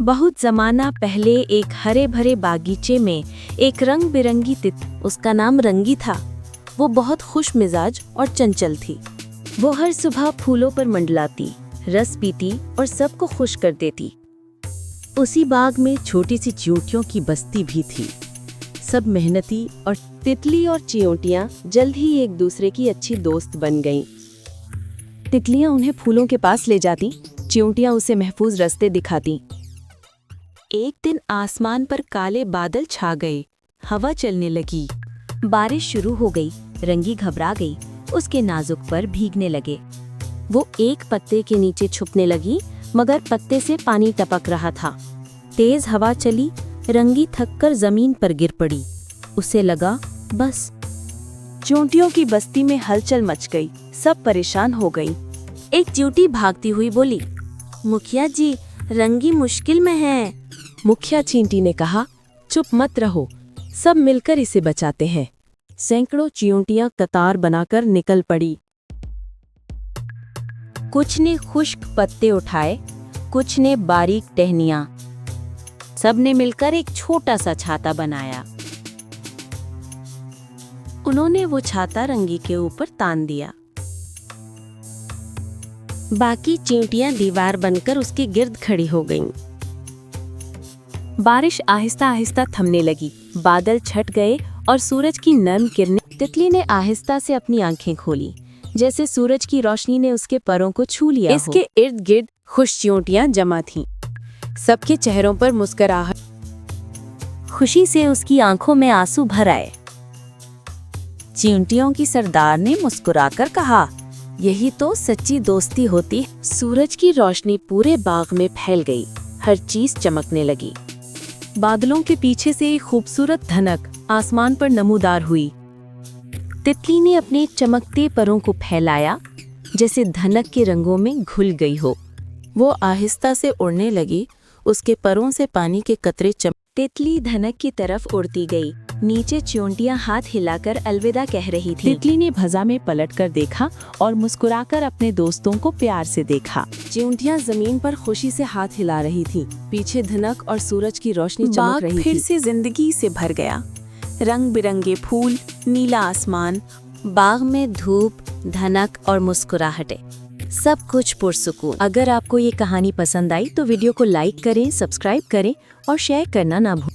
बहुत जमाना पहले एक हरे भरे बागीचे में एक रंग बिरंगी उसका नाम रंगी था। वो बहुत खुश मिजाज और चंचल थी। वो हर सुबह फूलों पर मंडलाती, रस पीती और सबको खुश कर देती। उसी बाग में छोटी सी चींटियों की बस्ती भी थी। सब मेहनती और तितली और चींटियां जल्द ही एक दूसरे की अच्छी दोस्त बन गईं। तितलियां उन्हें फूलों के पास ले जाती, चींटियां उसे महफूज रास्ते दिखाती। एक दिन आसमान पर काले बादल छा गए, हवा चलने लगी, बारिश शुरू हो गई। रंगी घबरा गई, उसके नाजुक पर भीगने लगे। वो एक पत्ते के नीचे छुपने लगी, मगर पत्ते से पानी टपक रहा था। तेज हवा चली, रंगी थककर जमीन पर गिर पड़ी। उसे लगा बस। चींटियों की बस्ती में हलचल मच गई, सब परेशान हो गई। एक चींटी भागती हुई बोली, मुखिया जी, रंगी मुश्किल में है। मुखिया चींटी ने कहा, चुप मत रहो, सब मिलकर इसे बचाते हैं। सैकड़ों चींटियां कतार बनाकर निकल पड़ी। कुछ ने खुश्क पत्ते उठाए, कुछ ने बारीक टहनियां। सब ने मिलकर एक छोटा सा छाता बनाया। उन्होंने वो छाता रंगी के ऊपर तान दिया। बाकी चींटियां दीवार बनकर उसके गिर्द खड़ी हो गईं। बारिश आहिस्ता आहिस्ता थमने लगी, बादल छट गए और सूरज की नर्म किरणें। तितली ने आहिस्ता से अपनी आंखें खोली, जैसे सूरज की रोशनी ने उसके परों को छू लिया। इसके इर्द गिर्द खुश चींटियां जमा थीं। सबके चेहरों पर मुस्कुराहट, खुशी से उसकी आंखों में आंसू भर आए। चींटियों की सरदार ने मुस्कुराकर कहा, यही तो सच्ची दोस्ती होती है। सूरज की रोशनी पूरे बाग में फैल गई, हर चीज चमकने लगी। बादलों के पीछे से एक खूबसूरत धनक आसमान पर नमूदार हुई। तितली ने अपने चमकते परों को फैलाया, जैसे धनक के रंगों में घुल गई हो। वो आहिस्ता से उड़ने लगी, उसके परों से पानी के कतरे तितली धनक की तरफ उड़ती गई। नीचे चींटियां हाथ हिलाकर अलविदा कह रही थी। तितली ने भजा में पलटकर देखा और मुस्कुराकर अपने दोस्तों को प्यार से देखा। चींटियां जमीन पर खुशी से हाथ हिला रही थी। पीछे धनक और सूरज की रोशनी चमक रही थी। फिर से जिंदगी से भर गया। रंग बिरंगे फूल, नीला आसमान, बाग में धूप, धनक और मुस्कुराहटें, सब कुछ पुरसुकून। अगर आपको ये कहानी पसंद आई तो वीडियो को लाइक करें, सब्सक्राइब करें और शेयर करना ना भूलें।